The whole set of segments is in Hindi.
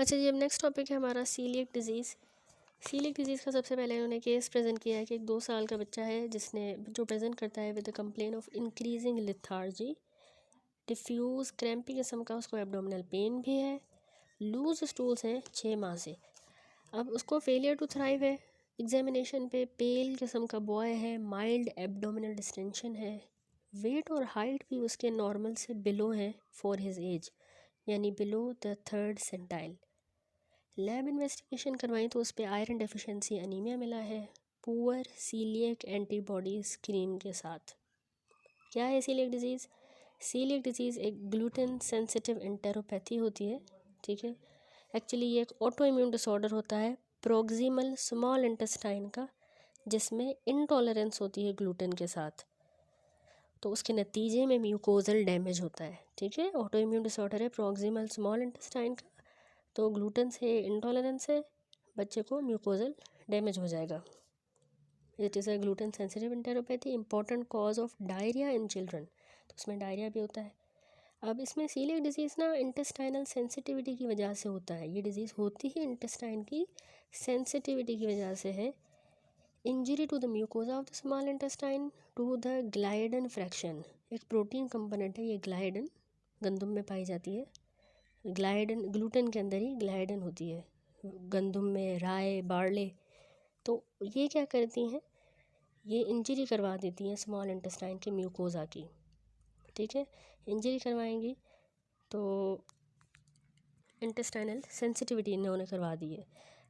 अच्छा जी, अब नेक्स्ट टॉपिक है हमारा सीलिएक डिज़ीज़। सीलिएक डिज़ीज़ का सबसे पहले इन्होंने केस प्रेजेंट किया है कि एक 2 साल का बच्चा है जो प्रेजेंट करता है with the complain of increasing lethargy, diffuse crampy किस्म का उसको एब्डोमिनल पेन भी है, लूज स्टूल्स हैं 6 माह से। अब उसको फेलियर टू थ्राइव है, एग्जामिनेशन पे पेल किस्म का बॉय है, माइल्ड एब्डोमिनल डिस्टेंशन है, वेट और हाइट भी उसके नॉर्मल से बिलो है फॉर हिज एज, यानी below the 3rd centile. Lab investigation करवाई तो उस पर आयरन डेफिशिएंसी अनीमिया मिला है, पुअर सीलिएक एंटीबॉडी स्क्रीन के साथ। क्या है सीलिएक डिजीज़? सीलिएक डिजीज़ एक ग्लूटेन सेंसिटिव एंटेरोपैथी होती है, ठीक है। एक्चुअली ये एक ऑटो इम्यून डिसऑर्डर होता है प्रोक्सिमल स्मॉल इंटेस्टाइन का, जिसमें इनटॉलरेंस होती है ग्लूटेन के साथ, तो उसके नतीजे में म्यूकोजल डैमेज होता है, ठीक है। ऑटो इम्यून डिसऑर्डर है प्रोक्सिमल स्मॉल इंटेस्टाइन का, तो ग्लूटेन से इंटॉलरेंस है, बच्चे को म्यूकोजल डैमेज हो जाएगा। It is a gluten sensitive enteropathy, important cause of diarrhoea in children, तो उसमें डायरिया भी होता है। अब इसमें सीलिएक डिजीज़ ना इंटेस्टाइनल सेंसिटिविटी की वजह से होता है, ये डिज़ीज़ होती ही इंटेस्टाइन की सेंसिटिविटी की वजह से है। Injury to the mucosa of the small intestine to the gliadin fraction, एक प्रोटीन कंपोनेंट है ये ग्लाइडन, गंदम में पाई जाती है। ग्लाइडन ग्लूटेन के अंदर ही ग्लाइडन होती है, गंदम में, राय, बार्ले, तो ये क्या करती हैं, ये इंजरी करवा देती हैं स्मॉल इंटेस्टाइन के म्यूकोजा की, ठीक है। इंजरी करवाएंगी तो इंटेस्टाइनल सेंसिटिविटी इन्होंने करवा दी है।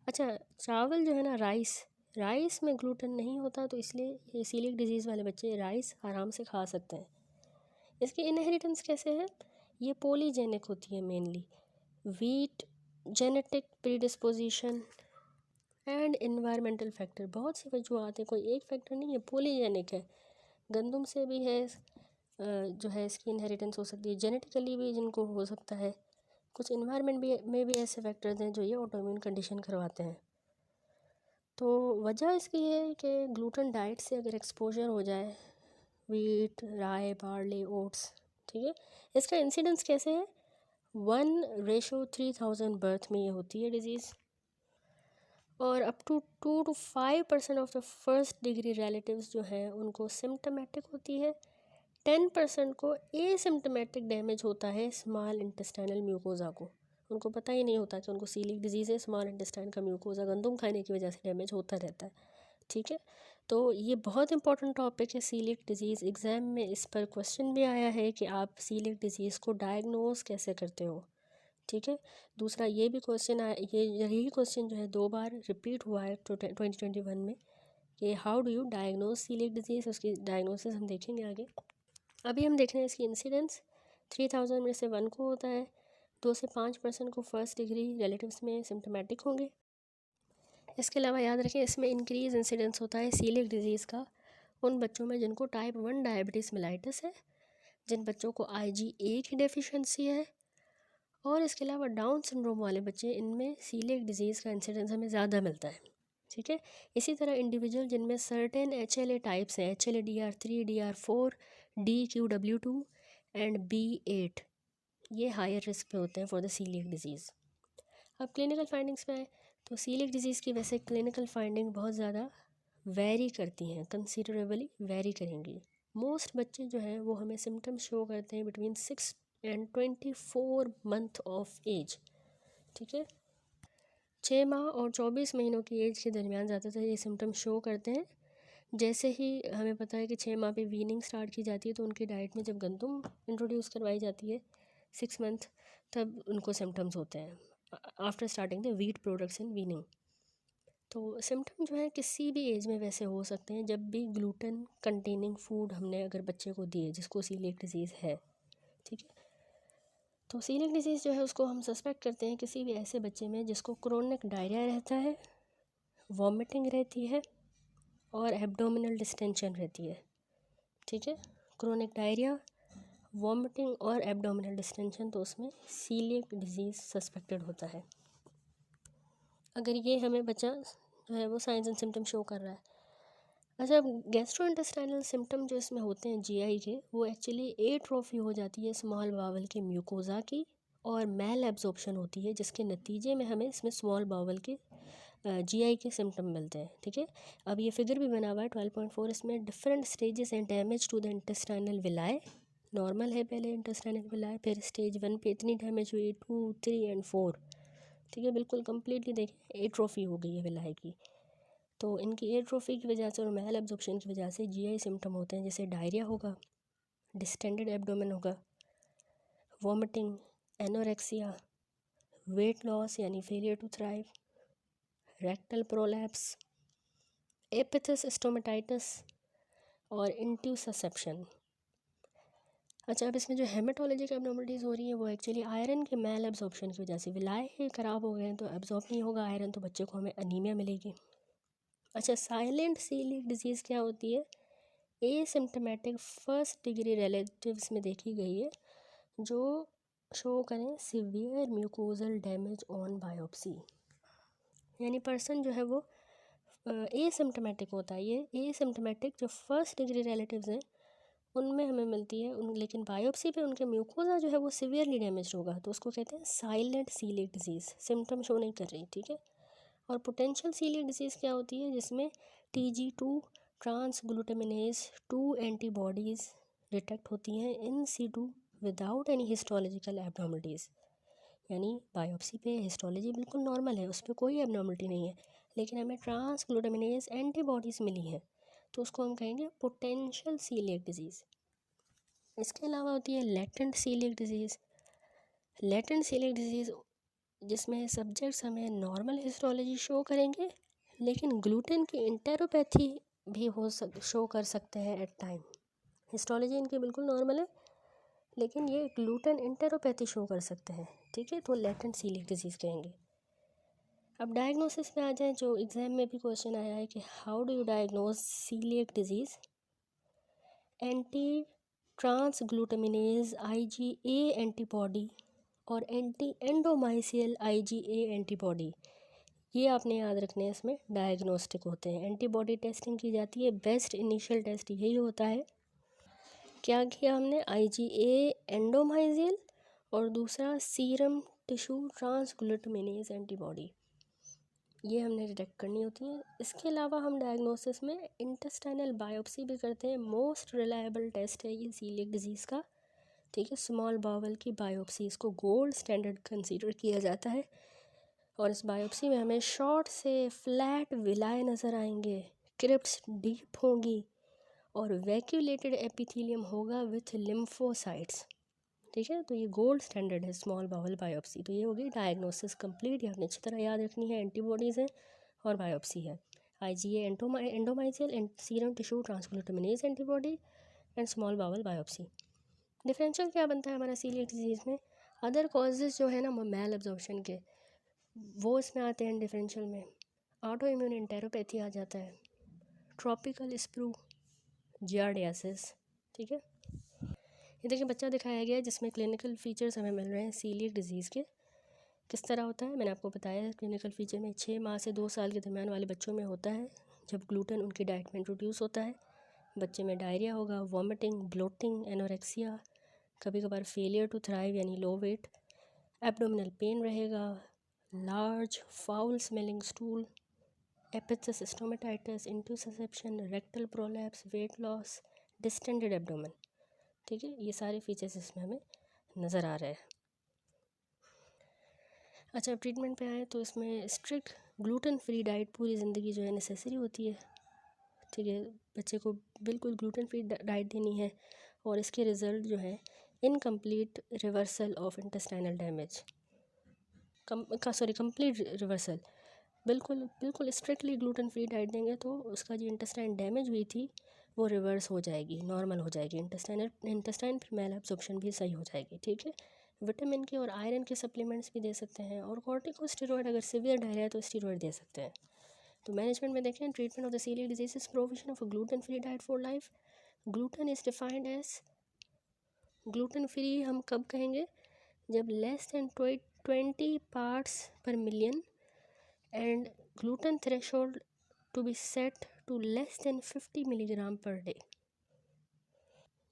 अच्छा, चावल जो है ना, राइस में ग्लूटेन नहीं होता, तो इसलिए ये सीलिएक डिजीज़ वाले बच्चे राइस आराम से खा सकते हैं। इसकी इनहेरिटेंस कैसे है? ये पॉलीजेनिक होती है mainly, wheat genetic predisposition and environmental factor, बहुत से वजूहत हैं, कोई एक फैक्टर नहीं है, पॉलीजेनिक है। गंदम से भी है, जो है इसकी इनहेरिटेंस हो सकती है, जेनेटिकली भी जिनको हो सकता है, कुछ इन्वायरमेंट भी में भी ऐसे फैक्टर्स हैं जो ये ऑटोइम्यून कंडीशन करवाते हैं। तो वजह इसकी है कि ग्लूटेन डाइट से अगर एक्सपोजर हो जाए, वीट, राय, बार्ले, ओट्स, ठीक है। इसका इंसिडेंस कैसे है? 1:3000 बर्थ में ये होती है डिज़ीज़, और up to 2 to 5% of the first degree relatives जो हैं उनको सिम्टमेटिक होती है, 10% को एसिम्टमेटिक डैमेज होता है स्मॉल इंटेस्टाइनल म्यूकोजा को, उनको पता ही नहीं होता कि उनको सीलिक डिजीज़ है, स्मॉल इंटेस्टाइन का म्यूकोजा गंदम खाने की वजह से डैमेज होता रहता है, ठीक है। तो ये बहुत इंपॉर्टेंट टॉपिक है सीलिक डिजीज़, एग्ज़ाम में इस पर क्वेश्चन भी आया है कि आप सीलिक डिजीज़ को डायग्नोस कैसे करते हो, ठीक है। दूसरा ये भी क्वेश्चन आया, यही क्वेश्चन जो है 2 बार रिपीट हुआ है 2021 में, कि how do you diagnose coeliac disease, उसकी डायग्नोसिस हम देखेंगे आगे। अभी हम देख रहे हैं इसकी इंसिडेंस, 3000 में से 1 को होता है, 2 से 5% को फर्स्ट डिग्री रिलेटिव्स में सिम्टमेटिक होंगे। इसके अलावा याद रखें इसमें इंक्रीज इंसिडेंस होता है सीलिक डिजीज़ का उन बच्चों में जिनको टाइप 1 डायबिटीज़ मेलाइटिस है, जिन बच्चों को IgA की डेफिशिएंसी है, और इसके अलावा डाउन सिंड्रोम वाले बच्चे, इनमें सीलिएक डिजीज़ का इंसिडेंस हमें ज़्यादा मिलता है, ठीक है। इसी तरह इंडिविजुअल जिनमें सर्टेन HLA टाइप्स हैं, HLA DR3, DR4, DQW2 and B8, ये हायर रिस्क पे होते हैं फॉर द सीलिएक डिजीज़। अब क्लिनिकल फाइंडिंग्स में आए तो सीलिएक डिजीज़ की वैसे क्लिनिकल फाइंडिंग बहुत ज़्यादा वेरी करती हैं, कंसिडरेबली वेरी करेंगी। मोस्ट बच्चे जो हैं वो हमें सिम्टम्स शो करते हैं between 6 and 24 month of age, ठीक है। 6 माह और 24 महीनों की एज के दरमियान ज़्यादातर ये सिम्टम्स शो करते हैं। जैसे ही हमें पता है कि 6 माह पे वीनिंग स्टार्ट की जाती है, तो उनकी डाइट में जब गंदम इंट्रोड्यूस करवाई जाती है 6 मंथ, तब उनको सिम्टम्स होते हैं after starting the wheat products in weaning. तो सिम्टम जो है किसी भी एज में वैसे हो सकते हैं जब भी ग्लूटेन कंटेनिंग फूड हमने अगर बच्चे को दिए जिसको सीलिएक डिजीज़ है, ठीक है। तो सीलिएक डिजीज़ जो है उसको हम सस्पेक्ट करते हैं किसी भी ऐसे बच्चे में जिसको क्रोनिक डायरिया रहता है, वॉमिटिंग रहती है और एब्डोमिनल डिस्टेंशन रहती है, ठीक है। क्रोनिक डायरिया, वॉमिटिंग और एब्डोमिनल डिस्टेंशन, तो उसमें सीलिएक डिजीज़ सस्पेक्टेड होता है। अगर ये हमें बच्चा जो है वो साइंस एंड सिम्टम शो कर रहा है। अच्छा, अब गैस्ट्रोइंटेस्टाइनल सिम्टम जो इसमें होते हैं GI के, वो एक्चुअली एट्रोफी हो जाती है स्मॉल बावल के म्यूकोजा की और मैल एब्जॉर्प्शन होती है, जिसके नतीजे में हमें इसमें स्मॉल बाउल के जीआई के सिम्टम मिलते हैं। ठीक है, अब ये फिगर भी बना हुआ है 12.4, इसमें different stages and damage to the intestinal villi. Normal है पहले इंटेस्टाइनल विलाय, फिर स्टेज 1 पे इतनी डैमेज हुई, 2, 3 एंड 4। ठीक है, बिल्कुल कम्प्लीटली देखें एट्रोफी हो गई है विलाय की। तो इनकी एट्रोफी की वजह से और मैल एब्जॉर्प्शन की वजह से जीआई सिम्टम होते हैं, जैसे डायरिया होगा, डिस्टेंडेड एब्डोमेन होगा, वॉमिटिंग, एनोरेक्सिया, वेट लॉस यानी failure to thrive, rectal prolapse, aphthous stomatitis और इंट्यूससेप्शन। अच्छा, अब इसमें जो हेमेटोलॉजिक एब्नॉर्मलिटीज़ हो रही हैं वो एक्चुअली आयरन के मैल एब्जॉर्प्शन की वजह से, विलाय ख़राब हो गए हैं तो एब्जॉर्ब नहीं होगा आयरन, तो बच्चे को हमें अनीमिया मिलेगी। अच्छा, साइलेंट सीलिएक डिजीज़ क्या होती है? एसिम्टोमेटिक फर्स्ट डिग्री रिलेटिव्स में देखी गई है, जो शो करें severe mucosal damage on biopsy, यानी पर्सन जो है वो एसिम्टोमेटिक होता है। ये एसिम्टोमेटिक जो फर्स्ट डिग्री रिलेटिव्स हैं उनमें हमें मिलती है लेकिन बायोप्सी पे उनके म्यूकोजा जो है वो सिवियरली डैमेज होगा, तो उसको कहते हैं silent coeliac disease, symptom show नहीं कर रही। ठीक है, और पोटेंशियल सीलिएक डिजीज़ क्या होती है? जिसमें TG2 ट्रांस ग्लूटामिनेज 2 एंटीबॉडीज़ डिटेक्ट होती हैं इन situ विदाउट एनी हिस्टोलॉजिकल एब्नॉर्मलिटीज़, यानी बायोप्सी पे हिस्टोलॉजी बिल्कुल नॉर्मल है, उस पर कोई एब्नॉर्मलिटी नहीं है, लेकिन हमें ट्रांस ग्लूटामिनेज एंटीबॉडीज़ मिली हैं, तो उसको हम कहेंगे पोटेंशियल सीलिएक डिजीज़। इसके अलावा होती है latent coeliac disease. Latent coeliac disease जिसमें सब्जेक्ट्स हमें नॉर्मल हिस्टोलॉजी शो करेंगे, लेकिन ग्लूटेन की इंटेरोपैथी भी शो कर सकते हैं एट टाइम। हिस्टोलॉजी इनकी बिल्कुल नॉर्मल है, लेकिन ये ग्लूटेन इंटेरोपैथी शो कर सकते हैं। ठीक है, तो लेटेंट सीलिएक डिजीज़ कहेंगे। अब डायग्नोसिस पे आ जाए, जो एग्ज़ाम में भी क्वेश्चन आया है कि how do you diagnose coeliac disease? Anti transglutaminase IgA antibody और एंटी एंडोमाइसियल IgA एंटीबॉडी, ये आपने याद रखने हैं, इसमें डायग्नोस्टिक होते हैं। एंटीबॉडी टेस्टिंग की जाती है, बेस्ट इनिशियल टेस्ट यही होता है। क्या किया हमने? IgA एंडोमाइसियल और दूसरा सीरम टिश्यू ट्रांसग्लूटामिनेज एंटीबॉडी, ये हमने डिटेक्ट करनी होती है। इसके अलावा हम डायग्नोसिस में इंटेस्टाइनल बायोप्सी भी करते हैं, मोस्ट रिलायबल टेस्ट है ये सीलिएक डिजीज़ का। ठीक है, स्मॉल बावल की बायोप्सी, इसको गोल्ड स्टैंडर्ड कंसीडर किया जाता है, और इस बायोप्सी में हमें शॉर्ट से फ्लैट विलाय नज़र आएंगे, क्रिप्ट्स डीप होंगी और वैक्यूलेटेड एपिथेलियम होगा विथ लिम्फोसाइट्स। ठीक है, तो ये गोल्ड स्टैंडर्ड है स्मॉल बावल बायोप्सी। तो ये होगी डायग्नोसिस कंप्लीट, ये आपने अच्छी तरह याद रखनी है। एंटीबॉडीज़ हैं और बायोप्सी है, IgA endomysial and serum tissue transglutaminase antibody and small bowel biopsy. Differential क्या बनता है हमारा सीलिएक डिजीज़ में? अदर कॉजेज़ जो है ना मैल एब्जॉर्प्शन के, वो इसमें आते हैं डिफरेंशियल में। ऑटो इम्यून एंटेरोपैथी आ जाता है, ट्रॉपिकल स्प्रू, जियार्डियासिस। ठीक है, ये देखिए बच्चा दिखाया गया है जिसमें क्लिनिकल फीचर्स हमें मिल रहे हैं सीलिएक डिजीज़ के। किस तरह होता है मैंने आपको बताया है, क्लिनिकल फीचर में 6 माह से 2 साल के दरमियान वाले बच्चों में होता है, जब ग्लूटेन उनकी डाइट में इंट्रोड्यूस होता है। बच्चे में डायरिया होगा, वॉमिटिंग, ब्लोटिंग, एनोरेक्सिया, कभी कभार फेलियर टू थ्राइव यानी लो वेट, एब्डोमिनल पेन रहेगा, large foul smelling stool, aphthous stomatitis, intussusception, rectal prolapse, weight loss, distended abdomen. ठीक है, ये सारे फीचर्स इसमें हमें नज़र आ रहे हैं। अच्छा, ट्रीटमेंट पे आए तो इसमें स्ट्रिक्ट ग्लूटेन फ्री डाइट पूरी ज़िंदगी जो है नेसेसरी होती है। ठीक है, बच्चे को बिल्कुल ग्लूटेन फ्री डाइट देनी है, और इसके रिज़ल्ट जो है incomplete reversal of intestinal damage, complete reversal. बिल्कुल बिल्कुल स्ट्रिक्टली ग्लूटेन फ्री डाइट देंगे तो उसका जो इंटेस्टाइन डैमेज हुई थी वो रिवर्स हो जाएगी, नॉर्मल हो जाएगी, इंटेस्टाइन फिर मैल एब्जॉर्प्शन भी सही हो जाएगी। ठीक है, विटामिन के और आयरन के सप्लीमेंट्स भी दे सकते हैं, और कॉर्टिकोस्टेरॉइड अगर सीवियर डायरिया है तो स्टेरॉइड दे सकते हैं। तो मैनेजमेंट में देखें, treatment of the coeliac disease is provision of gluten free diet for life. Gluten is defined as, gluten free हम कब कहेंगे? जब less than 20 parts per million and gluten threshold to be set to less than 50 milligram per day,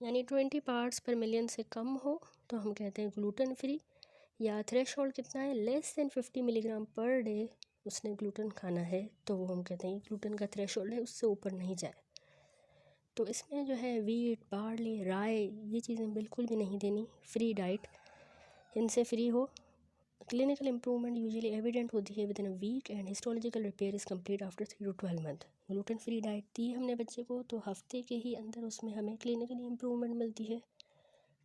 यानी 20 पार्ट्स पर मिलियन से कम हो तो हम कहते हैं ग्लूटेन फ्री, या थ्रेशोल्ड कितना है, less than 50 milligram per day उसने ग्लूटेन खाना है, तो वो हम कहते हैं ग्लूटेन का थ्रेशोल्ड है, उससे ऊपर नहीं जाए। तो इसमें जो है वीट, बार्ली, राय, ये चीज़ें बिल्कुल भी नहीं देनी। फ्री डाइट, इनसे फ्री हो। क्लिनिकल इम्प्रूवमेंट यूजुअली एविडेंट होती है within a week and histological repair is complete after 3 to 12 month. Gluten free diet दी हमने बच्चे को, तो हफ्ते के ही अंदर उसमें हमें क्लिनिकली इम्प्रूवमेंट मिलती है।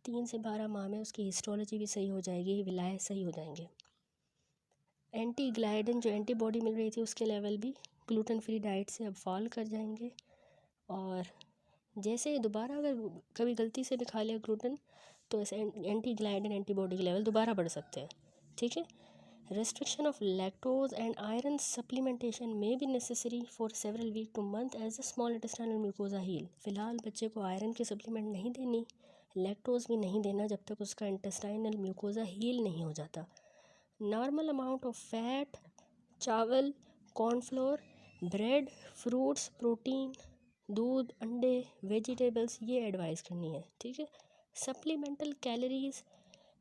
3 से 12 माह में उसकी हिस्टोलॉजी भी सही हो जाएगी, विलायत सही हो जाएंगे। एंटी ग्लाइडन जो एंटीबॉडी मिल रही थी उसके लेवल भी ग्लूटेन फ्री डाइट से अब फॉल कर जाएंगे। और जैसे दोबारा अगर कभी गलती से भी खा लिया ग्लूटेन, तो ऐसे एंटी ग्लाइडन एंटीबॉडी के लेवल दोबारा बढ़ सकते हैं। ठीक है। Restriction of lactose and iron supplementation may be necessary for several weeks to month as the small intestinal mucosa heal। फ़िलहाल बच्चे को आयरन की सप्लीमेंट नहीं देनी, लैक्टोज भी नहीं देना जब तक उसका इंटेस्टाइनल म्यूकोजा हील नहीं हो जाता। नॉर्मल अमाउंट ऑफ फैट, चावल, कॉर्नफ्लोर, ब्रेड, फ्रूट्स, प्रोटीन, दूध, अंडे, वेजिटेबल्स, ये एडवाइस करनी है। ठीक है। सप्लीमेंटल कैलोरीज,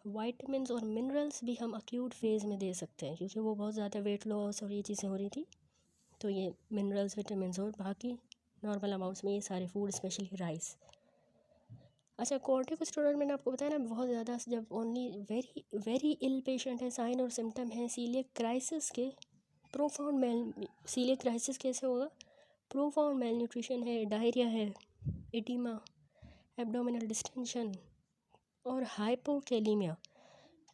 वाइटामिन और मिनरल्स भी हम अक्यूट फेज़ में दे सकते हैं, क्योंकि वो बहुत ज़्यादा वेट लॉस और ये चीज़ें हो रही थी, तो ये मिनरल्स, विटामिन और बाकी नॉर्मल अमाउंट्स में ये सारे फूड, स्पेशली राइस। अच्छा, कॉर्टिकोस्टेरॉइड मैंने आपको बताया ना, बहुत ज़्यादा जब only very very ill patient है, साइन और सिम्टम है सीलियक क्राइसिस के, प्रोफाउंड मेल सीलियक क्राइसिस कैसे होगा, प्रोफाउंड मेल न्यूट्रिशन है, डायरिया है, एडिमा, एब्डोमिनल डिस्टेंशन और हाइपोकैलीमिया,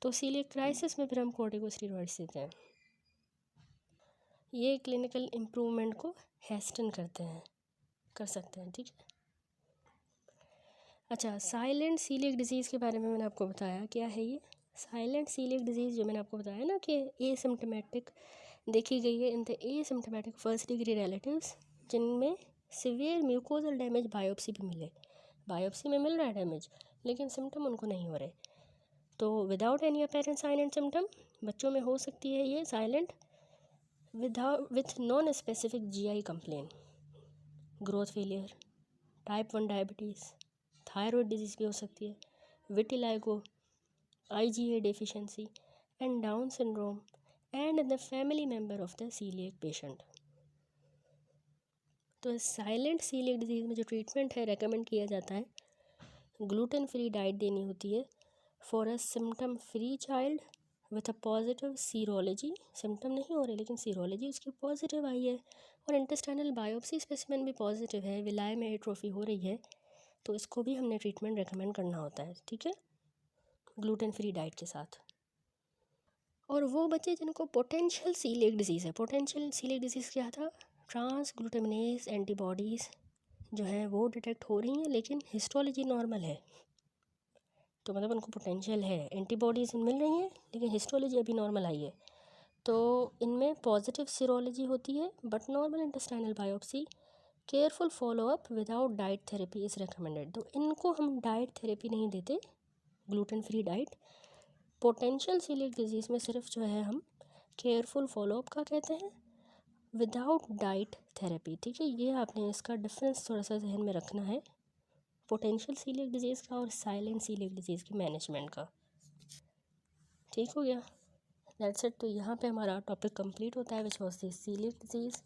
तो सीलियक क्राइसिस में फिर हम कॉर्टिकोस्टेरॉइड्स देते हैं। ये क्लिनिकल इम्प्रूवमेंट को हैस्टन कर सकते हैं। ठीक है। अच्छा, साइलेंट सीलियक डिजीज़ के बारे में मैंने आपको बताया, क्या है ये साइलेंट सीलियक डिजीज़, जो मैंने आपको बताया ना कि एसिम्प्टोमेटिक देखी गई है in the asymptomatic first degree relatives, जिनमें सिवियर म्यूकोजल डैमेज बायोप्सी भी मिले, बायोप्सी में मिल रहा है डैमेज लेकिन सिम्टम उनको नहीं हो रहे, तो without any apparent sign and symptom बच्चों में हो सकती है ये silent, with non specific GI complain, growth failure, type 1 diabetes, thyroid disease भी हो सकती है, vitiligo, IgA deficiency and Down syndrome and the family member of the coeliac patient. तो साइलेंट सीलियक डिजीज़ में जो ट्रीटमेंट है रेकमेंड किया जाता है, ग्लूटेन फ्री डाइट देनी होती है for a symptom free child with a positive serology, symptom नहीं हो रहे लेकिन सीरोलॉजी उसकी पॉजिटिव आई है और इंटेस्टाइनल बायोप्सी स्पेसिमेन भी पॉजिटिव है, विलाय में एट्रोफी हो रही है, तो इसको भी हमने ट्रीटमेंट रेकमेंड करना होता है। ठीक है, ग्लूटेन फ्री डाइट के साथ। और वो बच्चे जिनको पोटेंशियल सीलियक डिजीज़ है, पोटेंशियल सीलियक डिजीज़ क्या था, ट्रांस ग्लूटामिनेज एंटीबॉडीज़ जो हैं वो डिटेक्ट हो रही हैं लेकिन हिस्टोलॉजी नॉर्मल है, तो मतलब उनको पोटेंशियल है, एंटीबॉडीज़ मिल रही हैं लेकिन हिस्टोलॉजी अभी नॉर्मल आई है, तो इनमें पॉजिटिव सीरोलॉजी होती है but normal intestinal biopsy, careful follow up without diet therapy is recommended. तो इनको हम डाइट थेरेपी नहीं देते, gluten free diet. Potential coeliac disease में सिर्फ जो है हम केयरफुल फॉलोअप का कहते हैं विदाउट डाइट थेरेपी। ठीक है, ये आपने इसका डिफरेंस थोड़ा सा जहन में रखना है, पोटेंशियल सीलियक डिजीज़ का और साइलेंट सीलियक डिजीज़ की मैनेजमेंट का। ठीक हो गया, दैट्स इट। तो यहाँ पे हमारा टॉपिक कंप्लीट होता है which was the coeliac disease.